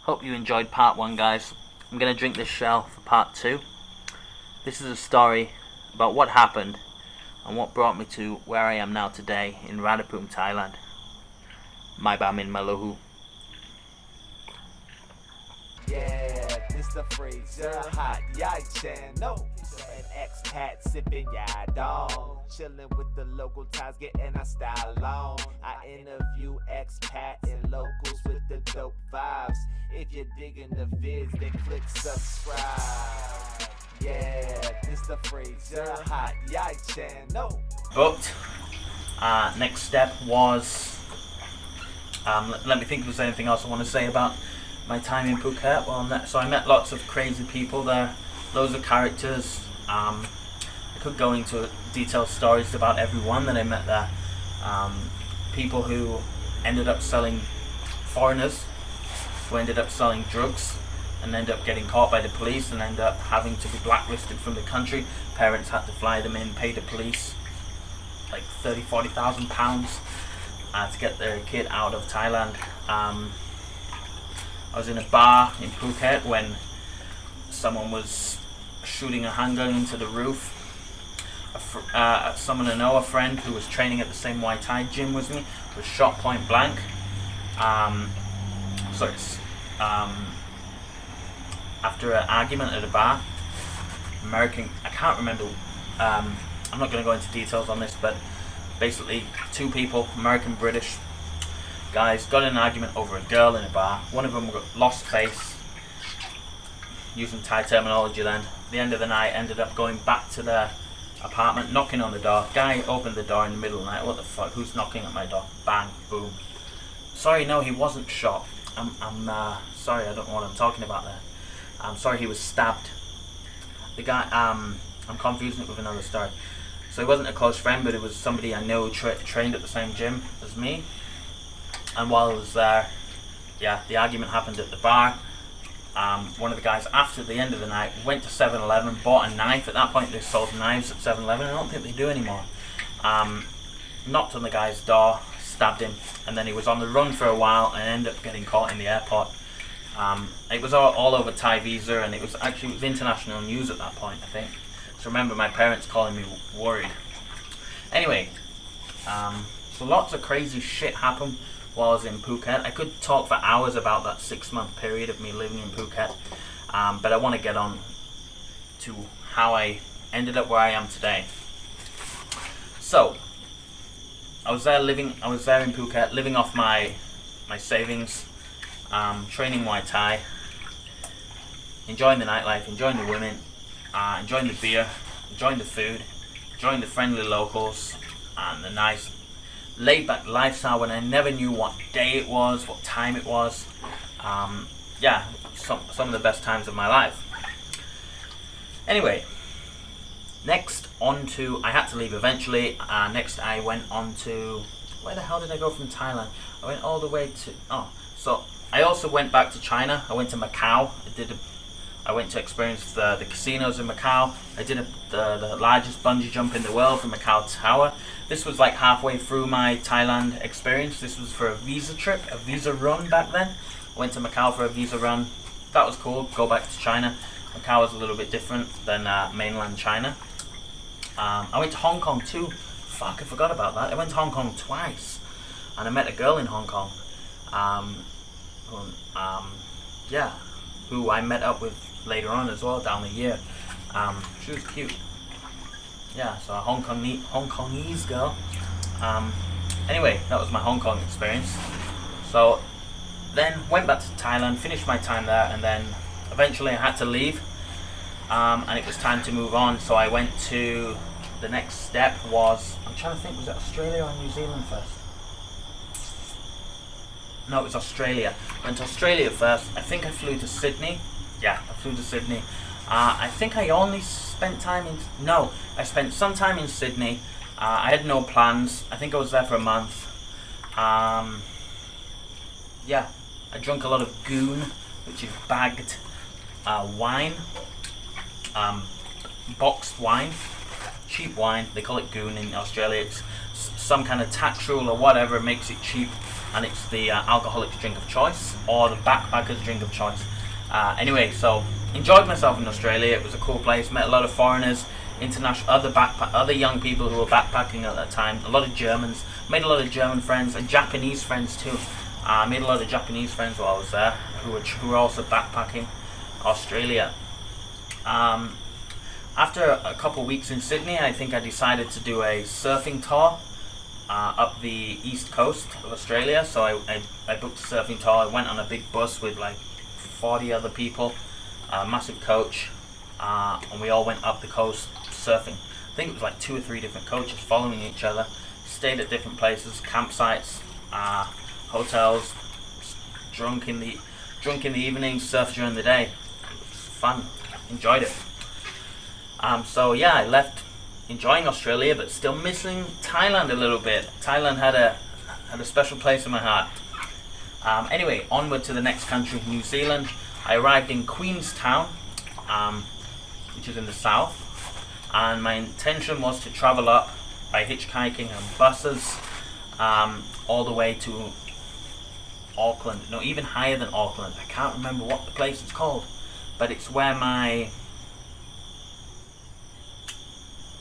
Hope you enjoyed part 1, guys. I'm going to drink this shell for part 2. This is a story about what happened and what brought me to where I am now today in Radapum, Thailand. My Bamin Maluhu. Yeah, this the freezer, hot yai channel. An expat sipping yadong, chilling with the local ties, getting our style on. I interview expats and locals with the dope vibes. If you're digging the vids, then click subscribe. Yeah, this the freezer, hot yai channel. Booked. Next step was, let me think if there's anything else I want to say about my time in Phuket. So I met lots of crazy people there, loads of characters. I could go into detailed stories about everyone that I met there. People who ended up selling, foreigners who ended up selling drugs and ended up getting caught by the police and ended up having to be blacklisted from the country. Parents had to fly them in, pay the police like £40,000 to get their kid out of Thailand. I was in a bar in Phuket when someone was shooting a handgun into the roof. Someone I know, a friend who was training at the same Muay Thai gym with me, was shot point blank. After an argument at a bar. I can't remember, I'm not going to go into details on this, but basically 2 people, American, British guys, got in an argument over a girl in a bar. One of them lost face, using Thai terminology then. At the end of the night, ended up going back to their apartment, knocking on the door. Guy opened the door in the middle of the night. What the fuck? Who's knocking at my door? Bang, boom. Sorry, no, he wasn't shot. I'm sorry, I don't know what I'm talking about there. I'm sorry, he was stabbed. The guy, I'm confusing it with another story. So he wasn't a close friend, but it was somebody I know trained at the same gym as me. And while I was there, the argument happened at the bar. One of the guys, after the end of the night, went to 7-Eleven, bought a knife. At that point, they sold knives at 7-Eleven. I don't think they do anymore. Knocked on the guy's door, stabbed him, and then he was on the run for a while and ended up getting caught in the airport. It was all over Thai Visa, and it was international news at that point, I think. So I remember my parents calling me worried. Anyway, so lots of crazy shit happened while I was in Phuket. I could talk for hours about that 6-month period of me living in Phuket, but I want to get on to how I ended up where I am today. So I was there in Phuket, living off my savings, training Muay Thai, enjoying the nightlife, enjoying the women, enjoying the beer, enjoying the food, enjoying the friendly locals, and the nice laid-back lifestyle when I never knew what day it was, what time it was. Some of the best times of my life. Anyway, next I had to leave eventually. Next I went on to, where the hell did I go from Thailand? I went all the way to, so I also went back to China. I went to Macau. I went to experience the casinos in Macau. I did the largest bungee jump in the world from Macau Tower. This was like halfway through my Thailand experience. This was for a visa trip, a visa run back then. I went to Macau for a visa run. That was cool. Go back to China. Macau was a little bit different than mainland China. I went to Hong Kong too. Fuck, I forgot about that. I went to Hong Kong twice, and I met a girl in Hong Kong. Who I met up with later on as well down the year. She was cute. So a Hong Kongese girl. Anyway, that was my Hong Kong experience. So then went back to Thailand, finished my time there, and then eventually I had to leave, and it was time to move on. So I went to, the next step was, I'm trying to think, was it Australia or New Zealand first? No, it was Australia. I went to Australia first. I think I flew to Sydney. I flew to Sydney. I think I only spent time I spent some time in Sydney. I had no plans. I think I was there for a month. I drank a lot of goon, which is bagged wine, boxed wine, cheap wine. They call it goon in Australia. It's some kind of tax rule or whatever makes it cheap. and it's the alcoholic drink of choice, or the backpacker's drink of choice. Anyway, so enjoyed myself in Australia. It was a cool place. Met a lot of foreigners, international, other young people who were backpacking at that time. A lot of Germans. Made a lot of German friends and Japanese friends too. Made a lot of Japanese friends while I was there, who were also backpacking Australia. After a couple of weeks in Sydney, I think I decided to do a surfing tour up the east coast of Australia. So I booked a surfing tour. I went on a big bus with like 40 other people, a massive coach, and we all went up the coast surfing. I think it was like 2 or 3 different coaches following each other. Stayed at different places, campsites, hotels, drunk in the evening, surfed during the day. It was fun, enjoyed it. So yeah, I left enjoying Australia, but still missing Thailand a little bit. Thailand had a special place in my heart. Anyway, onward to the next country, New Zealand. I arrived in Queenstown, which is in the south, and my intention was to travel up by hitchhiking and buses all the way to Auckland. No, even higher than Auckland. I can't remember what the place is called, but it's where my...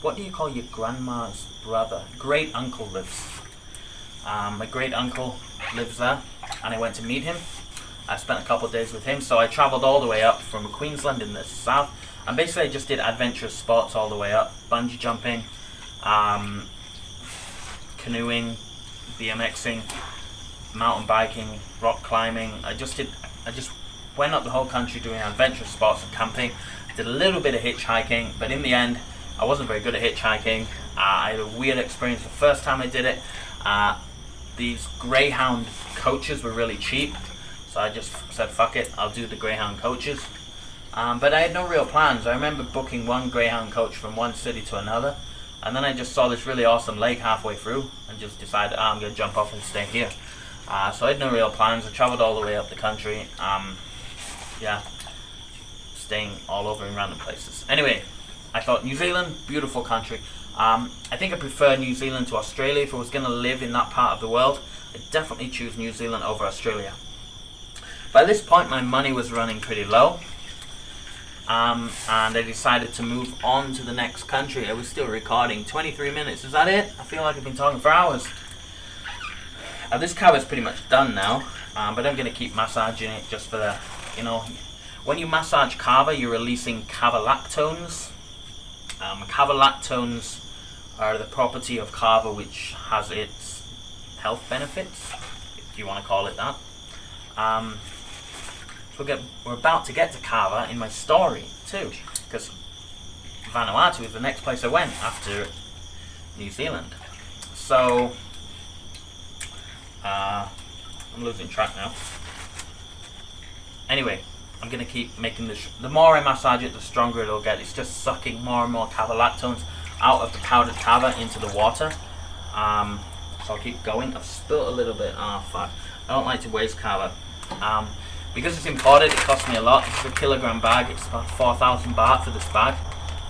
What do you call your grandma's brother? Great uncle lives. My great uncle lives there, and I went to meet him. I spent a couple of days with him, so I travelled all the way up from Queensland in the south, and basically I just did adventurous sports all the way up. Bungee jumping, canoeing, BMXing, mountain biking, rock climbing. I just went up the whole country doing adventurous sports and camping. Did a little bit of hitchhiking, but in the end I wasn't very good at hitchhiking. I had a weird experience the first time I did it. These Greyhound coaches were really cheap, so I just said fuck it, I'll do the Greyhound coaches. But I had no real plans. I remember booking one Greyhound coach from one city to another, and then I just saw this really awesome lake halfway through and just decided I'm going to jump off and stay here. So I had no real plans. I travelled all the way up the country, staying all over in random places. Anyway, I thought New Zealand, beautiful country. I think I prefer New Zealand to Australia. If I was going to live in that part of the world, I'd definitely choose New Zealand over Australia. By this point, my money was running pretty low, and I decided to move on to the next country. I was still recording. 23 minutes, is that it? I feel like I've been talking for hours. This kava is pretty much done now, but I'm going to keep massaging it just for the, when you massage kava, you're releasing kava lactones. Kava lactones are the property of kava which has its health benefits, if you want to call it that. So we're about to get to kava in my story too, because Vanuatu is the next place I went after New Zealand. So I'm losing track now. Anyway, I'm going to keep making this. The more I massage it, the stronger it'll get. It's just sucking more and more kava lactones out of the powdered kava into the water. So I'll keep going. I've spilt a little bit. Oh fuck. I don't like to waste kava. Because it's imported, it costs me a lot. It's a kilogram bag. It's about 4,000 baht for this bag.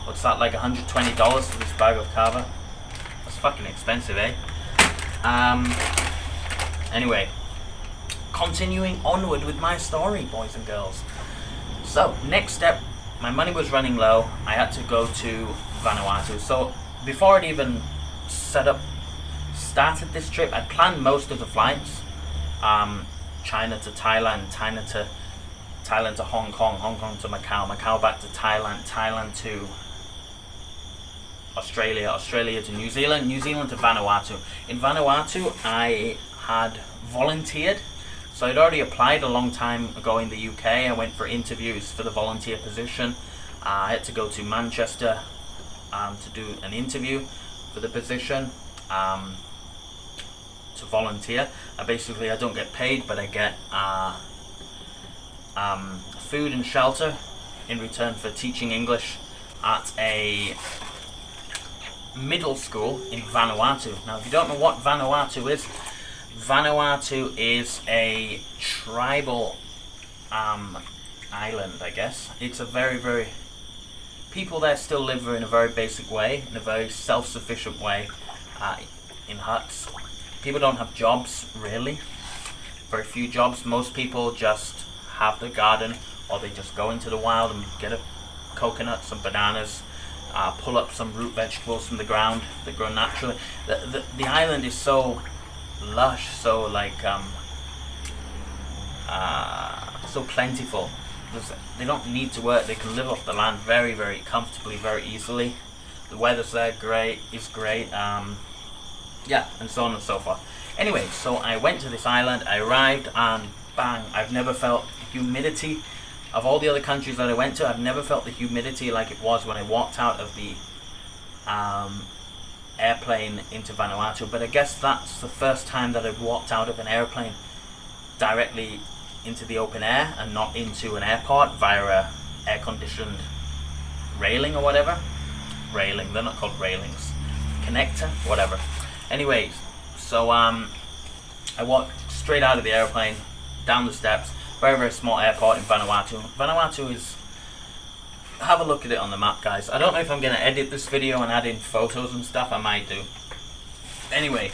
What's that, like $120 for this bag of kava? That's fucking expensive, eh? Anyway, continuing onward with my story, boys and girls. So, next step, my money was running low. I had to go to Vanuatu. So, before I'd even started this trip, I'd planned most of the flights. China to Thailand, Thailand to Hong Kong, Hong Kong to Macau, Macau back to Thailand, Thailand to Australia, Australia to New Zealand, New Zealand to Vanuatu. In Vanuatu, I had volunteered. So I'd already applied a long time ago in the UK. I went for interviews for the volunteer position. I had to go to Manchester to do an interview for the position, to volunteer. Basically, I don't get paid, but I get food and shelter in return for teaching English at a middle school in Vanuatu. Now, if you don't know what Vanuatu is a tribal island, I guess. It's a very people there still live in a very basic way, in a very self-sufficient way, in huts. People don't have jobs, really. very few jobs. Most people just have their garden, or they just go into the wild and get a coconut, some bananas, pull up some root vegetables from the ground that grow naturally. The island is so lush, so like so plentiful. They don't need to work. They can live off the land very, very comfortably, very easily. The weather's there great. Yeah, and so on and so forth. Anyway, so I went to this island. I arrived, and bang! I've never felt humidity. Of all the other countries that I went to, I've never felt the humidity like it was when I walked out of the airplane into Vanuatu. But I guess that's the first time that I've walked out of an airplane directly into the open air and not into an airport via a air-conditioned railing or whatever. Railing, they're not called railings. Connector, whatever. Anyways, so I walked straight out of the airplane, down the steps. Very, very small airport in Vanuatu. Vanuatu is... have a look at it on the map, guys. I don't know if I'm going to edit this video and add in photos and stuff. I might do. Anyway.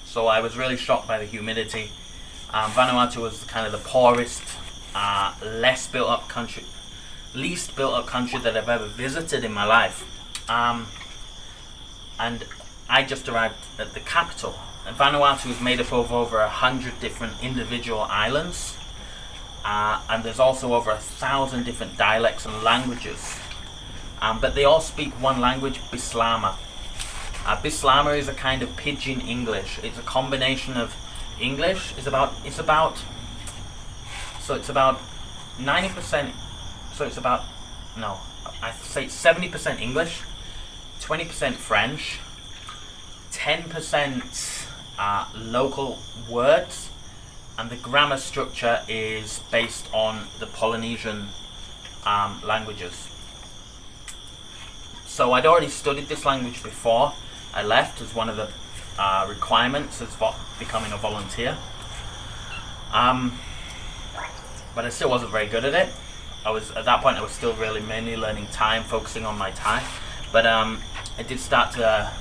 So I was really shocked by the humidity. Vanuatu was kind of the poorest, least built up country that I've ever visited in my life. And I just arrived at the capital. And Vanuatu is made up of over 100 different individual islands, and there's also over 1,000 different dialects and languages. But they all speak one language, Bislama. Bislama is a kind of pidgin English. It's a combination of English. It's about 90%. So it's about, no, I say 70% English, 20% French, 10% local words, and the grammar structure is based on the Polynesian languages. So I'd already studied this language before I left as one of the requirements as becoming a volunteer, but I still wasn't very good at it. At that point I was still really mainly learning Thai and focusing on my Thai, but I did start to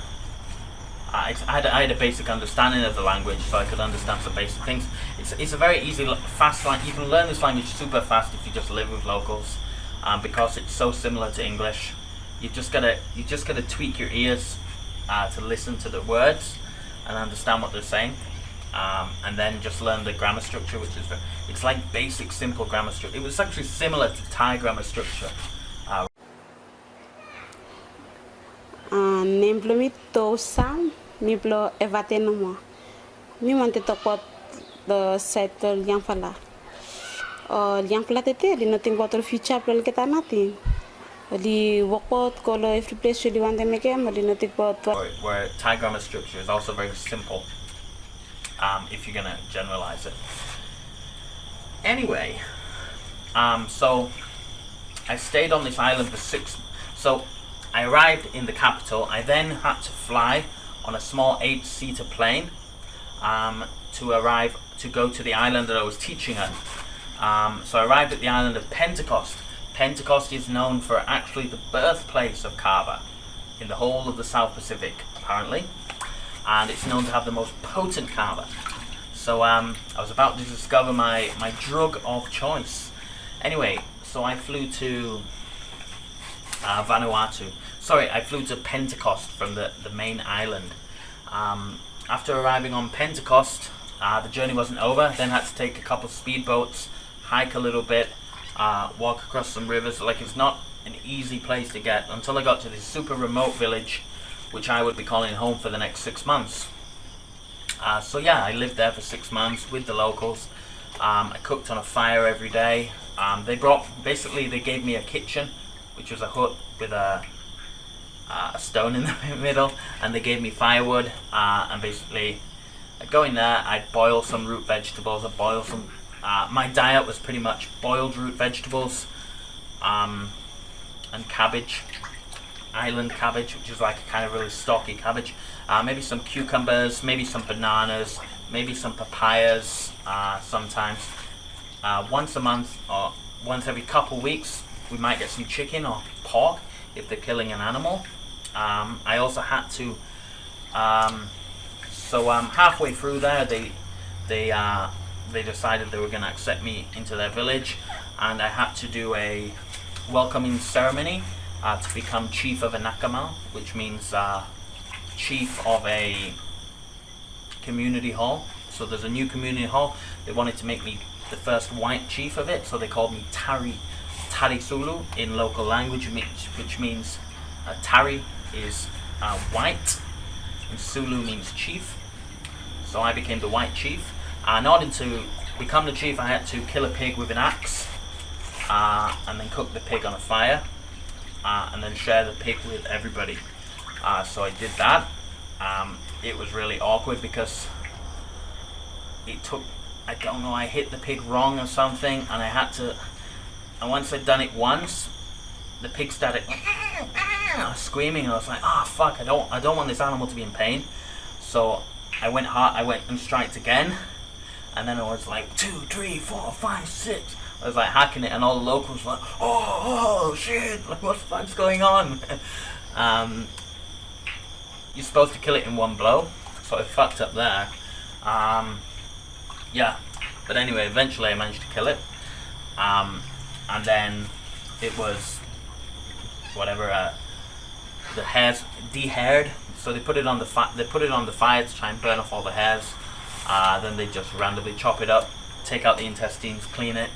I had a basic understanding of the language, so I could understand some basic things. It's a very easy, fast language. You can learn this language super fast if you just live with locals, because it's so similar to English. You just gotta tweak your ears to listen to the words and understand what they're saying, and then just learn the grammar structure, which is it's like basic, simple grammar structure. It was actually similar to Thai grammar structure. Nemblo mi to sam mi blo evatenomo mi mante tokot the settle yang fala yang fala tete di nothing water future pel kita nati di wokot kolo every place di wante meke ma di nothing pot where Thai grammar structure is also very simple, if you're gonna generalize it. Anyway, so I stayed on this island for 6. So I arrived in the capital. I then had to fly on a small 8-seater plane to go to the island that I was teaching at. So I arrived at the island of Pentecost. Pentecost is known for actually the birthplace of Kava in the whole of the South Pacific, apparently, and it's known to have the most potent Kava. So I was about to discover my drug of choice. Anyway, so I flew to Vanuatu. Sorry, I flew to Pentecost from the main island. After arriving on Pentecost, the journey wasn't over. Then had to take a couple speedboats, hike a little bit, walk across some rivers. Like, it's not an easy place to get until I got to this super remote village, which I would be calling home for the next 6 months. So yeah, I lived there for 6 months with the locals. I cooked on a fire every day. They gave me a kitchen, which was a hut with a stone in the middle, and they gave me firewood, and basically I'd go in there, I'd boil some root vegetables, my diet was pretty much boiled root vegetables, and cabbage, island cabbage, which is like a kind of really stocky cabbage, maybe some cucumbers, maybe some bananas, maybe some papayas, sometimes. Once a month or once every couple weeks we might get some chicken or pork if they're killing an animal. I also had to So halfway through there, they decided they were going to accept me into their village, and I had to do a welcoming ceremony to become chief of a nakama, which means chief of a community hall. So there's a new community hall. They wanted to make me the first white chief of it, so they called me Tari Sulu in local language, which means Tari is white and Sulu means chief. So I became the white chief. In order to become the chief, I had to kill a pig with an axe, and then cook the pig on a fire, and then share the pig with everybody. So I did that. It was really awkward because it took, I don't know, I hit the pig wrong or something, and I had to, and once I'd done it once, the pig started screaming, and I was like, oh fuck, I don't want this animal to be in pain. So I went and striked again, and then I was like 2, 3, 4, 5, 6. I was like hacking it, and all the locals were like, oh shit, like what the fuck's going on? You're supposed to kill it in one blow, so I fucked up there. Yeah, but anyway, eventually I managed to kill it, and then it was whatever, the hairs de-haired, so they put it on the fire to try and burn off all the hairs. Then they just randomly chop it up, take out the intestines, clean it.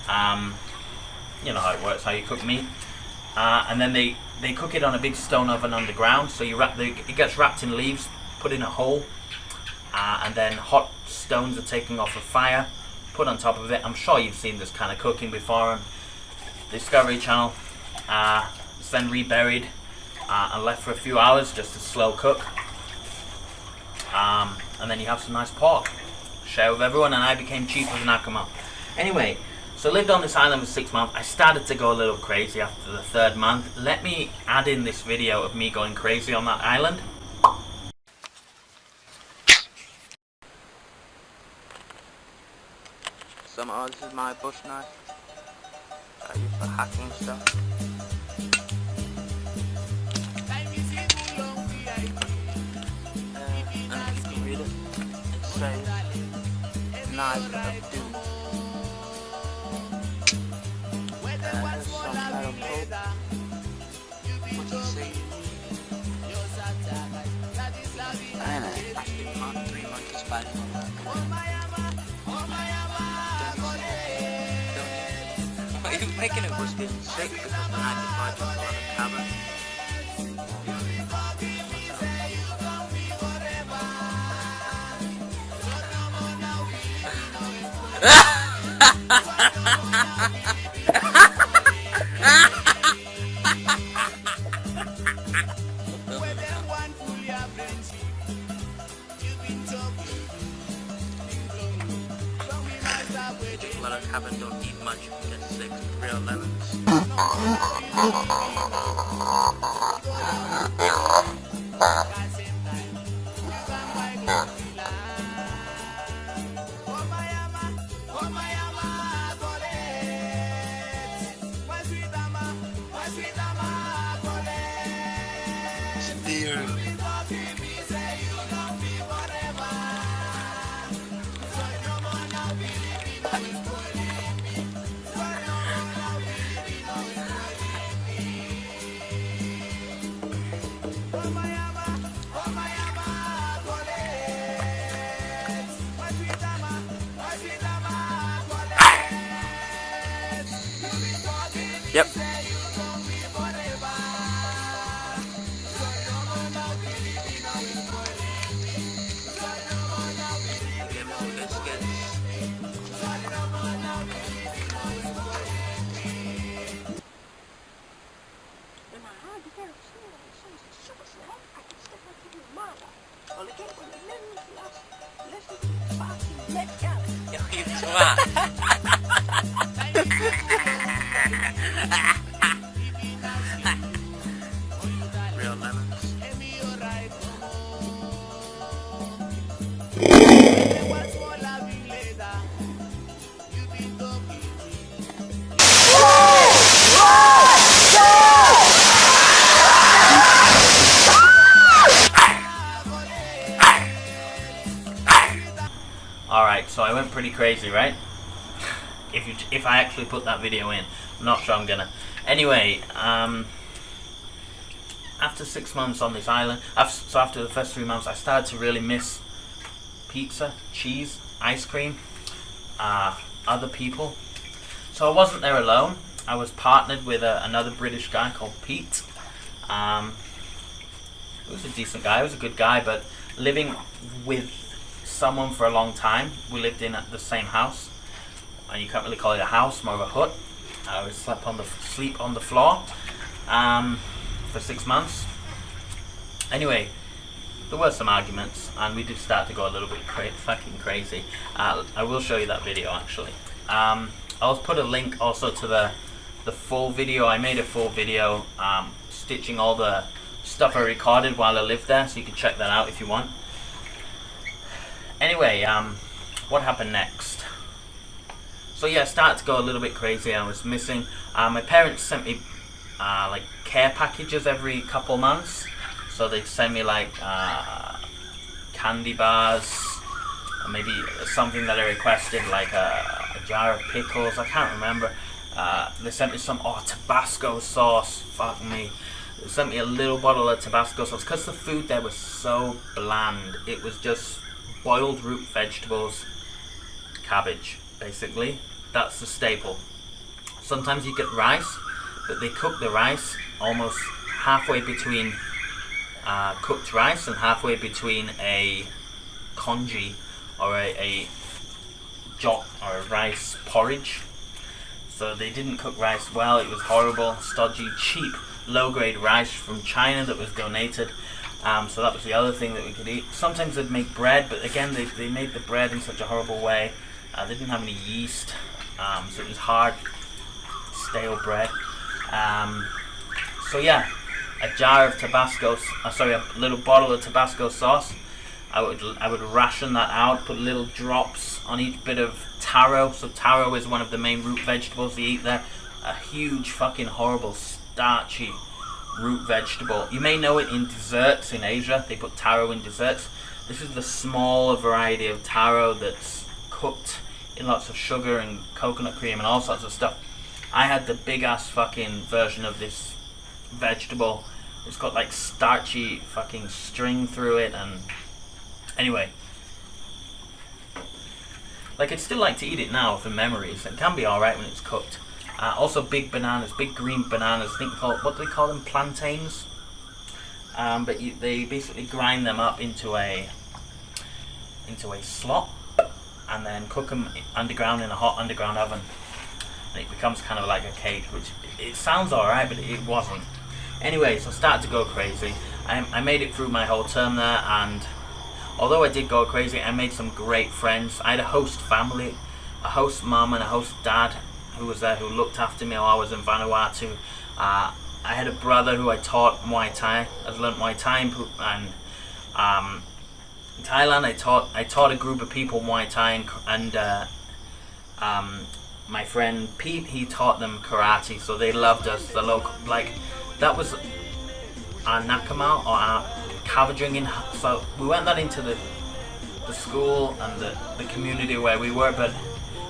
You know how it works, how you cook meat. And then they cook it on a big stone oven underground. So it gets wrapped in leaves, put in a hole, and then hot stones are taken off a fire, put on top of it. I'm sure you've seen this kind of cooking before on Discovery Channel. It's then reburied and left for a few hours just to slow cook. And then you have some nice pork. Share with everyone, and I became chief of Nakama. Anyway, so I lived on this island for 6 months. I started to go a little crazy after the 3rd month. Let me add in this video of me going crazy on that island. This is my bush knife. I use for hacking stuff. And you can read it. It says knife of doom. There's some kind of hope. What do you say? I know. Actually, Part 3 months is fine. You're making it worse getting sick because when I divide with a lot of Kava. A lot of Kava don't eat much, get sick, real lemons. Yep. Real lemons. Pretty crazy, right? If I actually put that video in, I'm not sure I'm gonna. Anyway, after 6 months on this island, so after the first 3 months, I started to really miss pizza, cheese, ice cream, other people. So I wasn't there alone. I was partnered with another British guy called Pete. He was a decent guy, he was a good guy, but living with someone for a long time, we lived in the same house, and you can't really call it a house, more of a hut. I would sleep on the floor for 6 months. Anyway, there were some arguments, and we did start to go a little bit fucking crazy. I will show you that video actually. I'll put a link also to the full video. I made a full video stitching all the stuff I recorded while I lived there, so you can check that out if you want. Anyway, what happened next? So yeah, I started to go a little bit crazy. I was missing. My parents sent me like care packages every couple months. So they'd send me like candy bars, or maybe something that I requested, like a jar of pickles. I can't remember. They sent me some Tabasco sauce. Fuck me. They sent me a little bottle of Tabasco sauce because the food there was so bland. It was just boiled root vegetables, cabbage, basically. That's the staple. Sometimes you get rice, but they cook the rice almost halfway between cooked rice and halfway between a congee or a jok or a rice porridge. So they didn't cook rice well. It was horrible, stodgy, cheap, low-grade rice from China that was donated. So that was the other thing that we could eat. Sometimes they'd make bread, but again, they made the bread in such a horrible way. They didn't have any yeast, so it was hard, stale bread. So yeah, a jar of Tabasco, a little bottle of Tabasco sauce. I would ration that out, put little drops on each bit of taro. So taro is one of the main root vegetables they eat there. A huge fucking horrible starchy root vegetable. You may know it in desserts in Asia. They put taro in desserts. This is the smaller variety of taro that's cooked in lots of sugar and coconut cream and all sorts of stuff. I had the big ass fucking version of this vegetable. It's got like starchy fucking string through it, and anyway, like I'd still like to eat it now for memories. It can be alright when it's cooked. Also big bananas, big green bananas. I think what do they call them? Plantains. But they basically grind them up into a slot and then cook them underground in a hot underground oven. And it becomes kind of like a cake, which it sounds alright, but it wasn't. Anyway, so I started to go crazy. I made it through my whole term there, and although I did go crazy, I made some great friends. I had a host family, a host mum and a host dad who was there, who looked after me while I was in Vanuatu. I had a brother who I taught Muay Thai. I've learned Muay Thai, and in Thailand I taught a group of people Muay Thai, and my friend Pete, he taught them karate, so they loved us. The local, like, that was our nakama or our kava drinking. So we weren't that into the school and the community where we were, but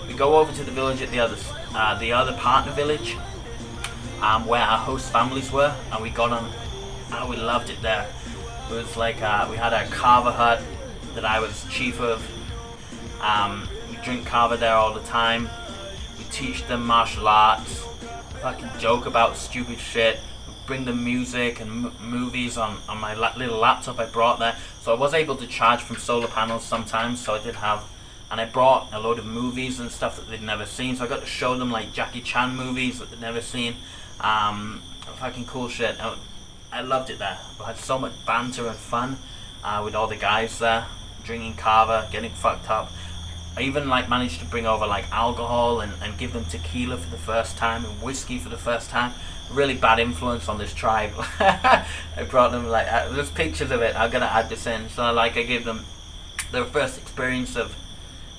we go over to the village at the other partner village, where our host families were, and we got on. Oh, we loved it there. It was like we had a kava hut that I was chief of. We drink kava there all the time. We teach them martial arts. Fucking joke about stupid shit. We bring them music and movies on my little laptop I brought there. So I was able to charge from solar panels sometimes. So I did have. And I brought a load of movies and stuff that they'd never seen, so I got to show them like Jackie Chan movies that they'd never seen. Fucking cool shit. I loved it there. I had so much banter and fun with all the guys there, drinking kava, getting fucked up. I even like managed to bring over like alcohol and give them tequila for the first time and whiskey for the first time. Really bad influence on this tribe. I brought them like there's pictures of it. I'm gonna add this in. So like I gave them their first experience of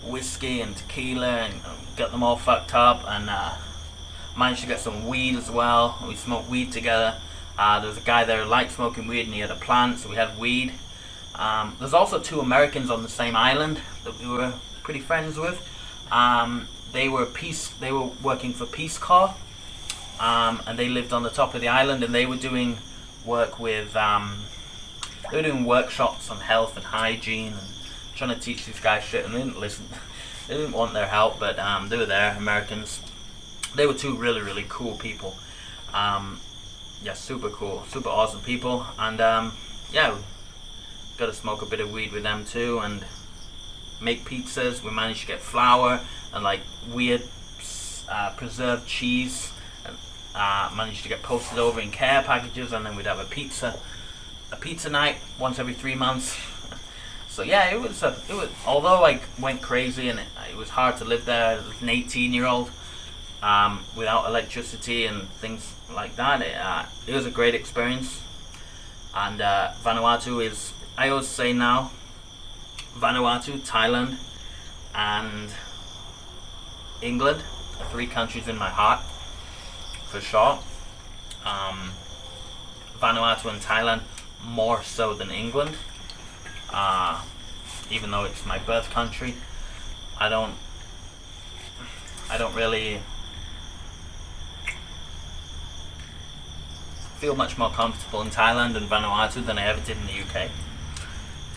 whiskey and tequila and got them all fucked up, and managed to get some weed as well. We smoked weed together. There was a guy there who liked smoking weed and he had a plant, so we had weed. There's also 2 Americans on the same island that we were pretty friends with. They were working for Peace Corps, and they lived on the top of the island, and they were doing work with they were doing workshops on health and hygiene and trying to teach these guys shit, and they didn't listen. They didn't want their help, but they were there, Americans. They were two really, really cool people. Yeah, super cool, super awesome people, and yeah, we got to smoke a bit of weed with them too, and make pizzas. We managed to get flour and like weird preserved cheese, and managed to get posted over in care packages, and then we'd have a pizza night once every 3 months. So yeah, it was although I went crazy and it was hard to live there as an 18-year-old without electricity and things like that. It was a great experience, and Vanuatu is, I always say now, Vanuatu, Thailand, and England are 3 countries in my heart, for sure. Vanuatu and Thailand more so than England. Even though it's my birth country, I don't really feel much more comfortable in Thailand and Vanuatu than I ever did in the UK.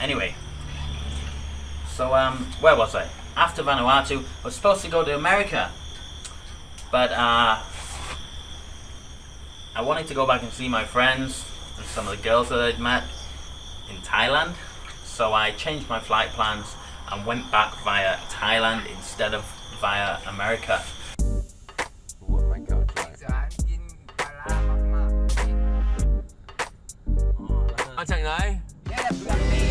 Anyway, so where was I? After Vanuatu, I was supposed to go to America, but I wanted to go back and see my friends and some of the girls that I'd met in Thailand. So I changed my flight plans and went back via Thailand instead of via America. Oh my god, right. มาจากไหน